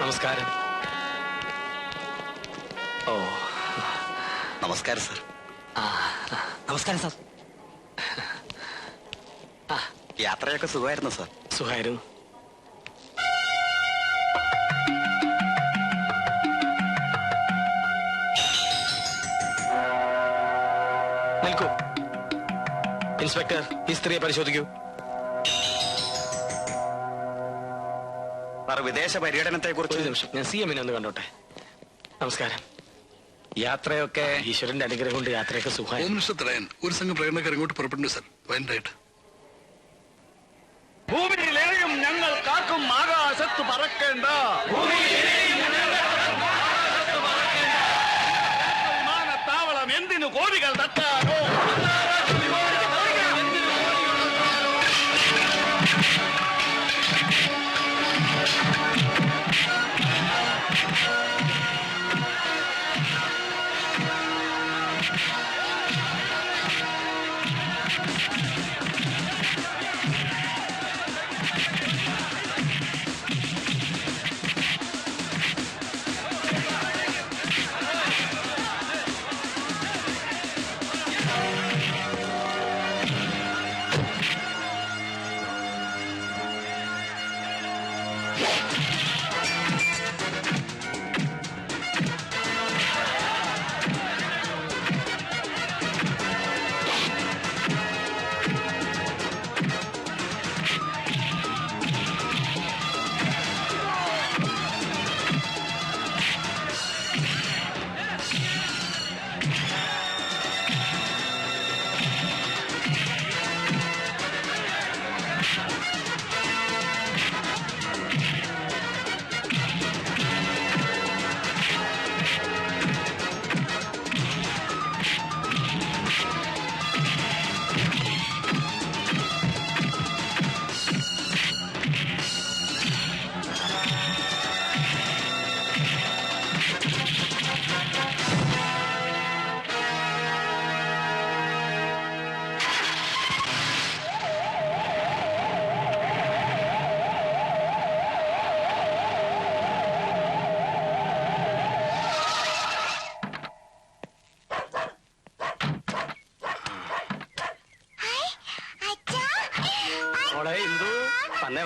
നമസ്കാരം. ഓ നമസ്കാരം സാർ. നമസ്കാരം സാർ. യാത്രയൊക്കെ സുഖമായിരുന്നു സാർ? സുഖമായിരുന്നു. നിൽക്കൂ. ഇൻസ്പെക്ടർ, ഈ സ്ത്രീയെ പരിശോധിക്കൂ. സാർ, വിദേശ പര്യടനത്തെ കുറിച്ച് ഒരു നിമിഷം, ഞാൻ CM ഒന്ന് കണ്ടോട്ടെ. നമസ്കാരം. യാത്രയൊക്കെ ഈശ്വരന്റെ അനുഗ്രഹം കൊണ്ട് യാത്രയൊക്കെ സുഖമായി. ഒരു സംഘം പ്രകടനക്കാർ ഇങ്ങോട്ട് പുറപ്പെടുന്നു സാർ. വയനായിട്ട് ഭൂമിയിലെയും ഞങ്ങൾ കാക്കും ആകാശത്ത് പറക്കേണ്ട വിമാനത്താവളം എന്തിനു കോടികൾ തട്ടാനോ?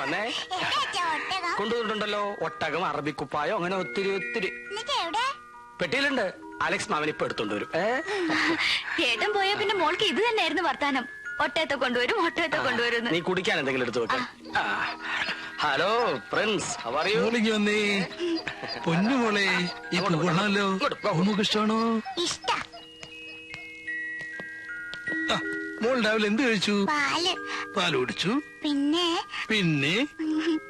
വന്നേ കൊണ്ടുവന്നിട്ടുണ്ടല്ലോ. ഒട്ടകം, അറബിക്കുപ്പായോ, അങ്ങനെ ഒത്തിരി ഒത്തിരി പെട്ടിയിലുണ്ട്. അലക്സ് മാമൻ ഇപ്പൊ എടുത്തോണ്ട് വരും. ഏട്ടൻ പോയാ പിന്നെ മോൾക്ക് ഇത് തന്നെയായിരുന്നു വർത്താനം. ഒട്ടയത്തെ കൊണ്ടുവരും, ഒട്ടയത്തെ കൊണ്ടുവരും. നീ കുടിക്കാൻ എന്തെങ്കിലും എടുത്തു വെക്കാം. ഹലോ പ്രിൻസ്, വന്നേ. പൊന്നുമോളെ, ഈ കൊള്ളാലോ. നമുക്ക് ഇഷ്ടമാണോ? മോൾ രാവിലെ എന്ത് കഴിച്ചു? പാല് കുടിച്ചു. പിന്നെ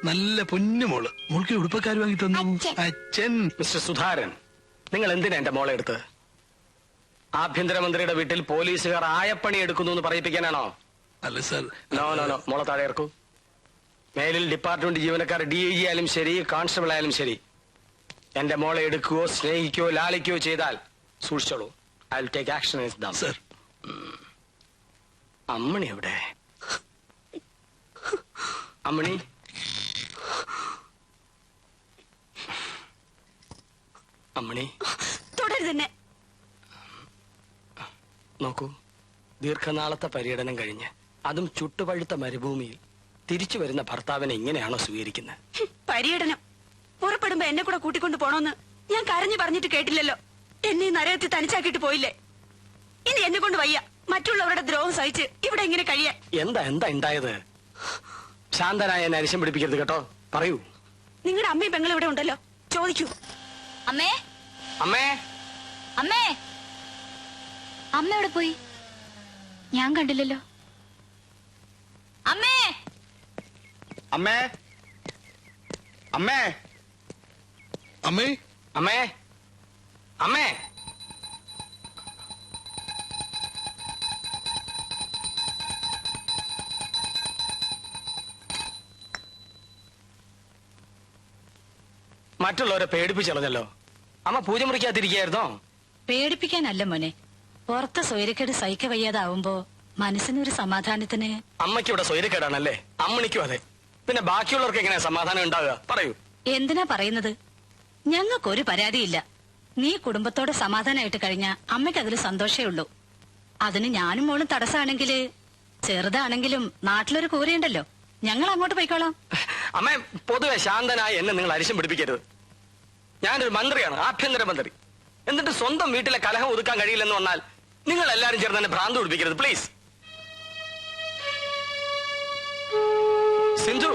നല്ല പൊന്നുമോള്. മോൾക്ക് ഉടുപ്പക്കാർ വാങ്ങി തന്നു അച്ഛൻ. മിസ്റ്റർ സുധാരൻ, നിങ്ങൾ എന്തിനാ എന്റെ മോളെ എടുത്ത്? ആഭ്യന്തരമന്ത്രിയുടെ വീട്ടിൽ പോലീസുകാർ ആയപ്പണി എടുക്കുന്നു എന്ന് പറയിപ്പിക്കാനാണോ? അല്ല സാർ. നോ നോ നോ, മോളെ താഴെ ഇറക്കൂ. മേലിൽ ഡിപ്പാർട്ട്മെന്റ് ജീവനക്കാർ DIG ആയാലും ശരി, കോൺസ്റ്റബിൾ ആയാലും ശരി, എന്റെ മോളെ എടുക്കുകയോ സ്നേഹിക്കുകയോ ലാളിക്കുകയോ ചെയ്താൽ സൂക്ഷിച്ചോളൂ. I will take action against them. Sir. Ammani എവിടെ? അമ്മണി, അമ്മണി തുടരുതന്നെ. നോക്കൂ, ദീർഘനാളത്തെ പര്യടനം കഴിഞ്ഞ് അതും ചുട്ടുപഴുത്ത മരുഭൂമിയിൽ തിരിച്ചു വരുന്ന ഭർത്താവിനെ ഇങ്ങനെയാണോ സ്വീകരിക്കുന്നത്? പര്യടനം പുറപ്പെടുമ്പോ എന്നെ കൂടെ കൂട്ടിക്കൊണ്ട് പോണോന്ന് ഞാൻ കരഞ്ഞു പറഞ്ഞിട്ട് കേട്ടില്ലല്ലോ. എന്നെ നരകത്തിൽ തനിച്ചാക്കിട്ട് പോയില്ലേ? ഇനി എന്നെ കൊണ്ട് വയ്യ മറ്റുള്ളവരുടെ ദ്രോഹം സഹിച്ച് ഇവിടെ ഇങ്ങനെ കഴിയാൻ. എന്താ ഉണ്ടായത്? ശാന്തനായ എന്നെ അരിശം പിടിപ്പിക്കരുത് കേട്ടോ. പറയൂ. നിങ്ങളുടെ അമ്മയും പെങ്ങളും ഇവിടെ ഉണ്ടല്ലോ, ചോദിക്കൂ. അമ്മേ, അമ്മേ, അമ്മേ. അമ്മ എവിടെ പോയി? ഞാൻ കണ്ടില്ലല്ലോ. അമ്മേ, അമ്മേ, അമ്മേ, അമ്മേ, അമ്മേ, അമ്മേ. മറ്റുള്ളവരെ പേടിപ്പിച്ചളഞ്ഞല്ലോ. അമ്മ പൂജ മുറിക്കാതിരിക്കായിരുന്നോ? പേടിപ്പിക്കാനല്ല മോനെ, പുറത്തെ സ്വൈരക്കേട് സഹിക്ക വയ്യാതാവുമ്പോ മനസ്സിനൊരു സമാധാനത്തിന്. അമ്മയ്ക്ക് ഇവിടെ സ്വൈരക്കേടാണല്ലേ? അമ്മണിക്കും അതെ. പിന്നെ ബാക്കിയുള്ളവർക്ക് എങ്ങനെയാ സമാധാനം ഉണ്ടാവുക? പറയൂ. എന്തിനാ പറയുന്നത്? ഞങ്ങൾക്കൊരു പരാതിയില്ല. നീ കുടുംബത്തോട് സമാധാനമായിട്ട് കഴിഞ്ഞ അമ്മയ്ക്ക് അതിൽ സന്തോഷേ ഉള്ളൂ. അതിന് ഞാനും മോളും തടസ്സമാണെങ്കില് ചെറുതാണെങ്കിലും നാട്ടിലൊരു കൂരയുണ്ടല്ലോ, ഞങ്ങൾ അങ്ങോട്ട് പോയിക്കോളാം. അമ്മ പൊതുവെ ശാന്തനായി എന്നെ നിങ്ങൾ അരിശം പിടിപ്പിക്കരുത്. ഞാനൊരു മന്ത്രിയാണ്, ആഭ്യന്തരമന്ത്രി. എന്നിട്ട് സ്വന്തം വീട്ടിലെ കലഹം ഒതുക്കാൻ കഴിയില്ലെന്ന് വന്നാൽ നിങ്ങൾ എല്ലാരും ചേർന്ന് എന്നെ ഭ്രാന്ത് പിടിപ്പിക്കരുത് പ്ലീസ്. സിന്ധു,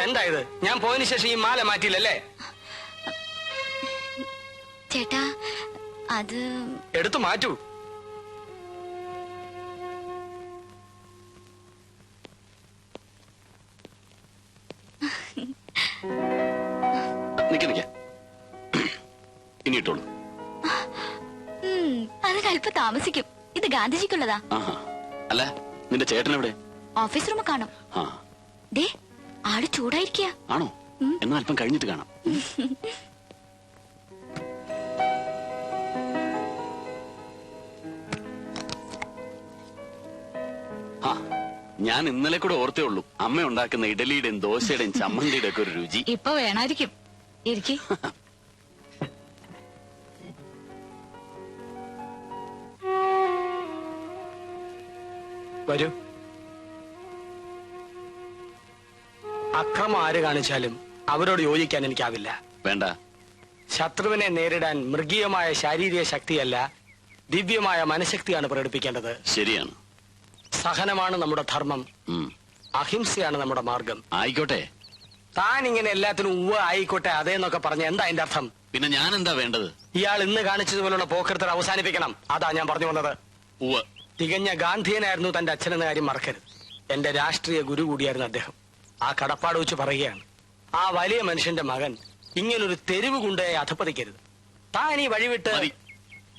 എന്താ ഇത്? ഞാൻ പോയതിനു ശേഷം ഈ മാല മാറ്റിയില്ലല്ലേ? ചേട്ടാ അത് എടുത്തു മാറ്റൂ. നിക്ക ഇനി ഇട്ടോളൂ. അതിനല്പ താമസിക്കും. ഇത് ഗാന്ധിജിക്കുള്ളതാ. അല്ല, നിന്റെ ചേട്ടൻ എവിടെ? ഓഫീസ് റൂം കാണും. ആ, ദേ ആള് ചൂടായിരിക്കുക. ആണോ? എന്നാ അല്പം കഴിഞ്ഞിട്ട് കാണാം. ആ, ഞാൻ ഇന്നലെ കൂടെ ഓർത്തേ ഉള്ളൂ അമ്മ ഉണ്ടാക്കുന്ന ഇഡലിയുടെയും ദോശയുടെയും ചമ്മന്തിയുടെ ഒക്കെ ഒരു രുചി. ഇപ്പൊ വേണമായിരിക്കും. ഇരിക്കി. വരൂ. അക്രമം ആര് കാണിച്ചാലും അവരോട് യോജിക്കാൻ എനിക്കാവില്ല. വേണ്ട. ശത്രുവിനെ നേരിടാൻ മൃഗീയമായ ശാരീരിക ശക്തിയല്ല, ദിവ്യമായ മനഃശക്തിയാണ് പ്രകടിപ്പിക്കേണ്ടത്. ശരിയാണ്. സഹനമാണ് നമ്മുടെ ധർമ്മം, ഉം. അഹിംസയാണ് നമ്മുടെ മാർഗം. ആയിക്കോട്ടെ. താൻ ഇങ്ങനെ എല്ലാത്തിനും ഉവ്വ ആയിക്കോട്ടെ അതേന്നൊക്കെ പറഞ്ഞ എന്താ അതിന്റെ അർത്ഥം? പിന്നെ ഞാൻ എന്താ വേണ്ടത്? ഇയാൾ ഇന്ന് കാണിച്ചതുപോലുള്ള പോക്കൃത്തർ അവസാനിപ്പിക്കണം. അതാ ഞാൻ പറഞ്ഞു വന്നത്. ഉവ്വ്. തികഞ്ഞ ഗാന്ധിയനായിരുന്നു തന്റെ അച്ഛനെന്ന കാര്യം മറക്കരുത്. എന്റെ രാഷ്ട്രീയ ഗുരു കൂടിയായിരുന്നു അദ്ദേഹം. ആ കടപ്പാട് വെച്ച് പറയുകയാണ്, ആ വലിയ മനുഷ്യന്റെ മകൻ ഇങ്ങനൊരു തെരുവ് കൊണ്ടുപോയി അധപ്പതിക്കരുത്. താൻ ഈ വഴിവിട്ട് മതി.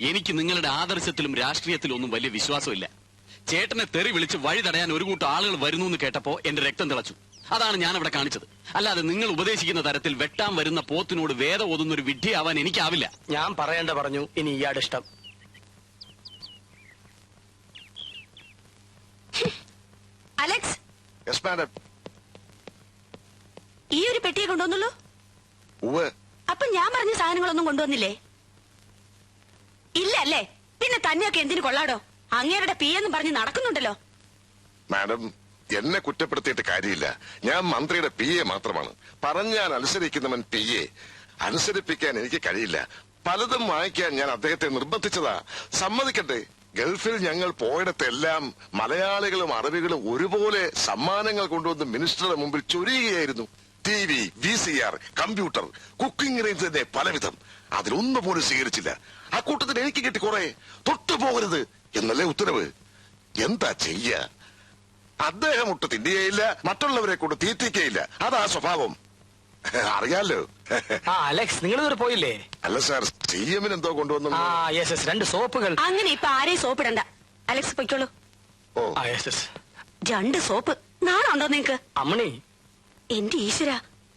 എനിക്ക് നിങ്ങളുടെ ആദർശത്തിലും രാഷ്ട്രീയത്തിലും ഒന്നും വലിയ വിശ്വാസമില്ല. ചേട്ടനെ തെറി വിളിച്ച് വഴി തടയാൻ ഒരു കൂട്ടം ആളുകൾ വരുന്നു എന്ന് കേട്ടപ്പോ എന്റെ രക്തം തിളച്ചു. അതാണ് ഞാൻ അവിടെ കാണിച്ചത്. അല്ലാതെ നിങ്ങൾ ഉപദേശിക്കുന്ന തരത്തിൽ വെട്ടാൻ വരുന്ന പോത്തിനോട് വേദം ഓതുന്ന ഒരു വിഡ്ഢിയാവാൻ എനിക്കാവില്ല. ഞാൻ പറയേണ്ട പറഞ്ഞു. ഇനി ഇയാളുടെ ഇഷ്ടം. Alex, yes madam. ഈ ഒരു പെട്ടിയെ കൊണ്ടുവന്നുള്ളൂ. ഉവ്വ്. അപ്പൊ ഞാൻ പറഞ്ഞ സാധനങ്ങളൊന്നും കൊണ്ടുവന്നില്ലേ? ഇല്ല അല്ലേ? പിന്നെ തന്നെയൊക്കെ എന്തിനു കൊള്ളാടോ? അങ്ങേരുടെ പി എന്ന് പറഞ്ഞ് നടക്കുന്നുണ്ടല്ലോ. മാഡം, എന്നെ കുറ്റപ്പെടുത്തിയിട്ട് കാര്യമില്ല. ഞാൻ മന്ത്രിയുടെ പി എ മാത്രമാണ്. പറഞ്ഞാൽ അനുസരിക്കുന്നവൻ പി എ. അനുസരിപ്പിക്കാൻ എനിക്ക് കഴിയില്ല. പലതും വായിക്കാൻ ഞാൻ അദ്ദേഹത്തെ നിർബന്ധിച്ചതാ. സമ്മതിക്കട്ടെ, ഗൾഫിൽ ഞങ്ങൾ പോയിടത്തെല്ലാം മലയാളികളും അറബികളും ഒരുപോലെ സമ്മാനങ്ങൾ കൊണ്ടുവന്ന് മിനിസ്റ്ററുടെ മുമ്പിൽ ചൊരിയുകയായിരുന്നു. TV, VCR, computer, cooking range തന്നെ പലവിധം. അതിലൊന്നും പോലും സ്വീകരിച്ചില്ല. ആ കൂട്ടത്തിൽ എനിക്ക് കിട്ടി കുറെ. തൊട്ടുപോകരുത് എന്നല്ലേ ഉത്തരവ്. എന്താ ചെയ്യ? അദ്ദേഹം ഒട്ട് തിന്നുകയില്ല, മറ്റുള്ളവരെ കൊണ്ട് തീറ്റിക്കയില്ല. അതാ സ്വഭാവം. അറിയാലോ. ആ അലക്സ്, നിങ്ങൾ ഇതുവരെ പോയില്ലേ? അല്ല സാർ, CM എന്തോ കൊണ്ടുവന്നു. ആ യെസ് യെസ്, 2 സോപ്പുകൾ. അങ്ങനെ ഇപ്പൊ ആരെയും സോപ്പിടണ്ട. അലക്സ് പൊയ്ക്കോളൂ. ഓ, ആ യെസ് യെസ്. 2 സോപ്പ്. നാണുണ്ടോ നിങ്ങക്ക്? അമ്മണി, എന്റെ ഈശ്വര,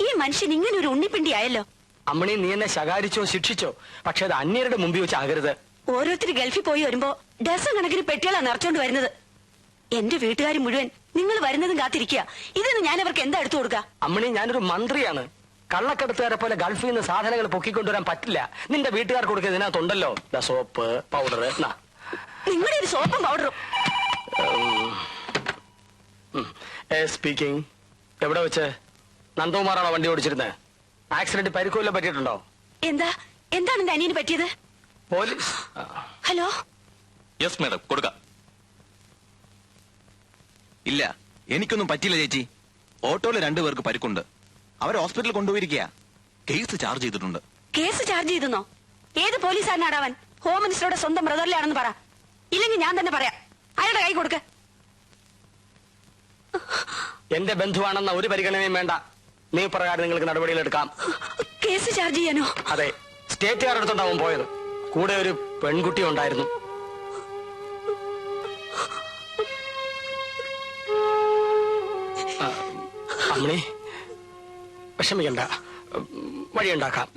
ഈ മനുഷ്യൻ ഇങ്ങനെ ഒരു ഉണ്ണിപ്പിണ്ടി ആയല്ലോ. അമ്മണി, നീ എന്നെ ശകാരിച്ചോ ശിക്ഷിച്ചോ, പക്ഷെ അത് അന്യരുടെ മുമ്പിൽ വെച്ച് ആകരുത്. ഓരോരുത്തർ ഗൾഫിൽ പോയി വരുമ്പോ ഡസൻ കണക്കിന് പെട്ടികളാണ് നിറച്ചോണ്ട് വരുന്നത്. എന്റെ വീട്ടുകാർ മുഴുവൻ നിങ്ങൾ വരുന്നതും കാത്തിരിക്കുക. ഇതിന് ഞാൻ അവർക്ക് എന്താ എടുത്തു കൊടുക്കുക? അമ്മണി, ഞാനൊരു മന്ത്രിയാണ്. കള്ളക്കടത്തുകാരെ പോലെ ഗൾഫിൽ നിന്ന് സാധനങ്ങൾ പൊക്കിക്കൊണ്ടുവരാൻ പറ്റില്ല. നിന്റെ വീട്ടുകാർക്ക് കൊടുക്കുക. ഇതിനകത്തുണ്ടല്ലോ സോപ്പ്, പൗഡർ. നിങ്ങളുടെ ഒരു സോപ്പും പൗഡറും. സ്പീക്കിംഗ്. എവിടെ വെച്ച്? നന്ദകുമാറാണോ വണ്ടി ഓടിച്ചിരുന്നത്? ആക്സിഡന്റ് പരിക്കുവല്ലോ പറ്റിയിട്ടുണ്ടോ? എന്താണ് എന്റെ അനിയന് പറ്റിയത്? പോലീസ്. ഹലോ. യെസ് മാഡം, കൊടുക്കാം. ഇല്ല, എനിക്കൊന്നും പറ്റില്ല ചേച്ചി. ഓട്ടോയില് 2 പേർക്ക് പരിക്കുണ്ട്. അവർ ഹോസ്പിറ്റലിൽ കൊണ്ടുപോയിരിക്കുക. കേസ് ചാർജ് ചെയ്തിട്ടുണ്ട്. കേസ് ചാർജ് ചെയ്തെന്നോ? ഏത് പോലീസുകാരനാടാവൻ? ഹോം മിനിസ്റ്ററുടെ സ്വന്തം ബ്രദറിലാണെന്ന് പറ. ഇല്ലെങ്കിൽ ഞാൻ തന്നെ പറയാം. അയാളുടെ കൈ കൊടുക്ക. എന്റെ ബന്ധുവാണെന്ന ഒരു പരിഗണനയും വേണ്ട. നിയമപ്രകാരം നിങ്ങൾക്ക് നടപടികളെടുക്കാം. കേസ് ചാർജ് ചെയ്യാനോ? അതെ, സ്റ്റേറ്റുകാരുടെ അടുത്തുണ്ടാവും പോയത്. കൂടെ ഒരു പെൺകുട്ടി ഉണ്ടായിരുന്നു. അമ്മണി, വിഷമിക്കണ്ട, വഴിയുണ്ടാക്കാം.